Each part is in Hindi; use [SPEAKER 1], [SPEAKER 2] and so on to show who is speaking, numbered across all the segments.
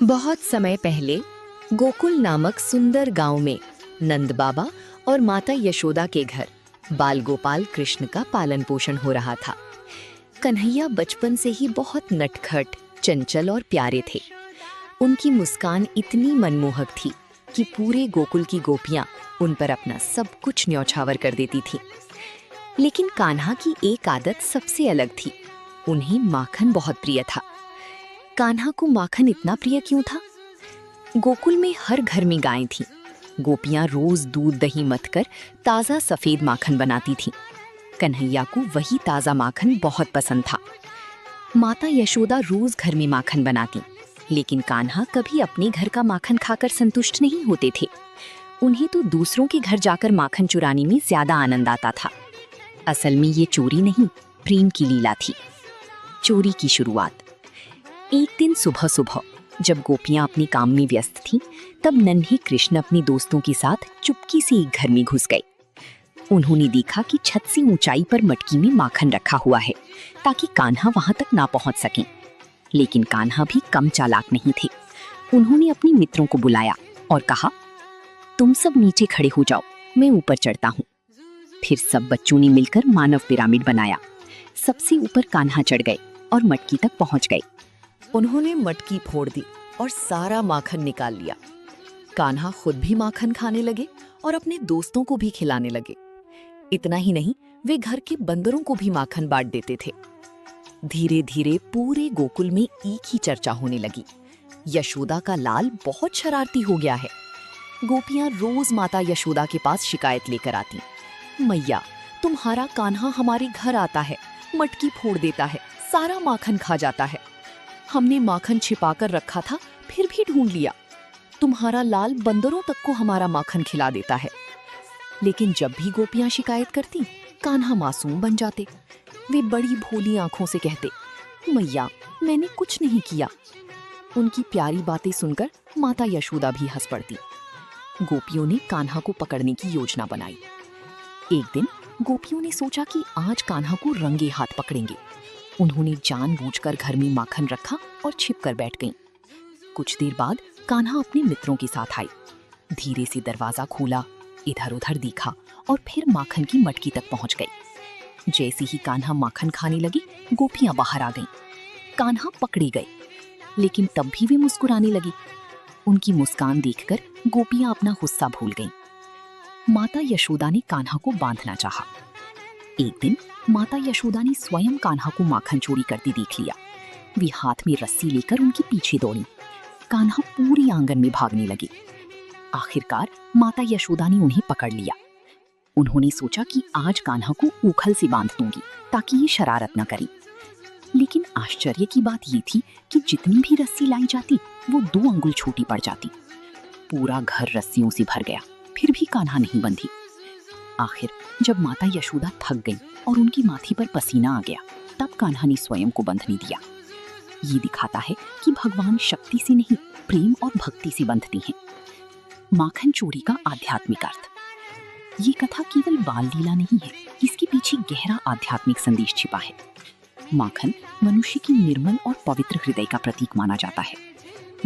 [SPEAKER 1] बहुत समय पहले गोकुल नामक सुंदर गांव में नंद बाबा और माता यशोदा के घर बाल गोपाल कृष्ण का पालन पोषण हो रहा था। कन्हैया बचपन से ही बहुत नटखट, चंचल और प्यारे थे। उनकी मुस्कान इतनी मनमोहक थी कि पूरे गोकुल की गोपियां उन पर अपना सब कुछ न्यौछावर कर देती थीं। लेकिन कान्हा की एक आदत सबसे अलग थी। उन्हें माखन बहुत प्रिय था। कान्हा को माखन इतना प्रिय क्यों था? गोकुल में हर घर में गायें थीं। गोपियां रोज दूध दही मथकर ताजा सफेद माखन बनाती थीं। कन्हैया को वही ताजा माखन बहुत पसंद था। माता यशोदा रोज घर में माखन बनाती, लेकिन कान्हा कभी अपने घर का माखन खाकर संतुष्ट नहीं होते थे। उन्हें तो दूसरों के घर जाकर माखन चुराने में ज्यादा आनंद आता था। असल में ये चोरी नहीं, प्रेम की लीला थी। चोरी की शुरुआत। एक दिन सुबह सुबह जब गोपियां अपने काम में व्यस्त थीं, तब नन्हे कृष्ण अपने दोस्तों के साथ चुपकी से एक घर में घुस गए। उन्होंने देखा कि छत से ऊंचाई पर मटकी में माखन रखा हुआ है, ताकि कान्हा वहां तक ना पहुंच सकें। लेकिन कान्हा भी कम चालाक नहीं थे। उन्होंने अपने मित्रों को बुलाया और कहा, तुम सब नीचे खड़े हो जाओ, मैं ऊपर चढ़ता हूँ। फिर सब बच्चों ने मिलकर मानव पिरामिड बनाया। सबसे ऊपर कान्हा चढ़ गए और मटकी तक पहुंच गए।
[SPEAKER 2] उन्होंने मटकी फोड़ दी और सारा माखन निकाल लिया। कान्हा खुद भी माखन खाने लगे और अपने दोस्तों को भी खिलाने लगे। इतना ही नहीं, वे घर के बंदरों को भी माखन बांट देते थे। धीरे धीरे पूरे गोकुल में एक ही चर्चा होने लगी। यशोदा का लाल बहुत शरारती हो गया है। गोपियां रोज माता यशोदा के पास शिकायत लेकर आती, मैया, तुम्हारा कान्हा हमारे घर आता है, मटकी फोड़ देता है, सारा माखन खा जाता है। हमने माखन छिपाकर रखा था, फिर भी ढूंढ लिया। तुम्हारा लाल बंदरों तक को हमारा माखन खिला देता है। लेकिन जब भी गोपियां शिकायत करती, कान्हा मासूम बन जाते। वे बड़ी भोली आंखों से कहते, मैया, मैंने कुछ नहीं किया। उनकी प्यारी बातें सुनकर माता यशोदा भी हंस पड़ती। गोपियों ने कान्हा को पकड़ने की योजना बनाई। एक दिन गोपियों ने सोचा कि आज कान्हा को रंगे हाथ पकड़ेंगे। उन्होंने जानबूझकर घर में माखन रखा और छिपकर बैठ गईं। कुछ देर बाद कान्हा अपने मित्रों के साथ आई। धीरे से दरवाजा खोला, इधर उधर देखा और फिर माखन की मटकी तक पहुंच गई। जैसे ही कान्हा माखन खाने लगी, गोपियां बाहर आ गईं। कान्हा पकड़े गए, लेकिन तब भी वे मुस्कुराने लगी। उनकी मुस्कान देखकर गोपियां अपना गुस्सा भूल गईं। माता यशोदा ने कान्हा को बांधना चाहा। एक दिन माता यशोदा ने स्वयं कान्हा को माखन चोरी करते देख लिया। वे हाथ में रस्सी लेकर उनके पीछे दौड़ी। कान्हा पूरी आंगन में भागने लगे। आखिरकार माता यशोदा ने उन्हें पकड़ लिया। उन्होंने सोचा कि आज कान्हा को ऊखल से बांध दूंगी, ताकि ये शरारत न करे। लेकिन आश्चर्य की बात ये थी कि जितनी भी रस्सी लाई जाती, वो 2 अंगुल छोटी पड़ जाती। पूरा घर रस्सियों से भर गया, फिर भी कान्हा नहीं बंधी। आखिर जब माता यशोदा थक गई और उनकी माथे पर पसीना आ गया, तब कान्हा ने स्वयं को बंधने दिया। ये दिखाता है कि भगवान शक्ति से नहीं, प्रेम और भक्ति से बंधते हैं। माखन चोरी का आध्यात्मिक अर्थ। ये कथा केवल बाल लीला नहीं है, इसके पीछे गहरा आध्यात्मिक संदेश छिपा है। माखन मनुष्य की निर्मल और पवित्र हृदय का प्रतीक माना जाता है।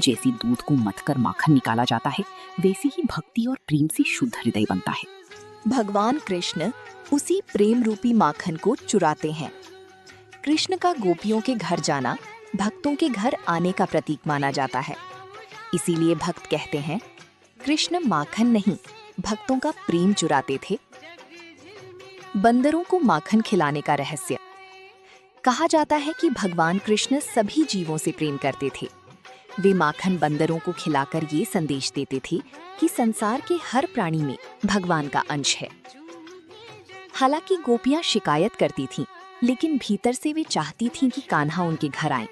[SPEAKER 2] जैसे दूध को मथकर माखन निकाला जाता है, वैसे ही भक्ति और प्रेम से शुद्ध हृदय बनता है।
[SPEAKER 1] भगवान कृष्ण उसी प्रेम रूपी माखन को चुराते हैं। कृष्ण का गोपियों के घर जाना भक्तों के घर आने का प्रतीक माना जाता है। इसीलिए भक्त कहते हैं, कृष्ण माखन नहीं, भक्तों का प्रेम चुराते थे। बंदरों को माखन खिलाने का रहस्य। कहा जाता है कि भगवान कृष्ण सभी जीवों से प्रेम करते थे। वे माखन बंदरों को खिलाकर ये संदेश देते थे कि संसार के हर प्राणी में भगवान का अंश है। हालांकि गोपियां शिकायत करती थीं, लेकिन भीतर से वे चाहती थीं कि कान्हा उनके घर आए।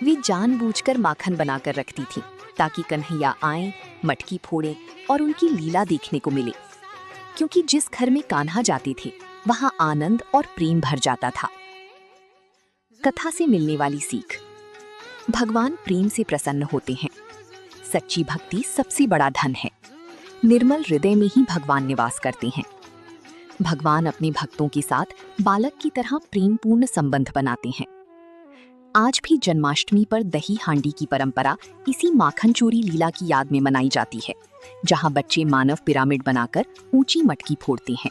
[SPEAKER 1] वे जानबूझकर माखन बनाकर रखती थीं, ताकि कन्हैया आए, मटकी फोड़े और उनकी लीला देखने को मिले। क्योंकि जिस घर में कान्हा जाते थे, वहां आनंद और प्रेम भर जाता था। कथा से मिलने वाली सीख। भगवान प्रेम से प्रसन्न होते हैं। सच्ची भक्ति सबसे बड़ा धन है। निर्मल हृदय में ही भगवान निवास करते हैं। भगवान अपने भक्तों के साथ बालक की तरह प्रेमपूर्ण संबंध बनाते हैं।
[SPEAKER 2] आज भी जन्माष्टमी पर दही हांडी की परंपरा इसी माखन चोरी लीला की याद में मनाई जाती है, जहां बच्चे मानव पिरामिड बनाकर ऊंची मटकी फोड़ते हैं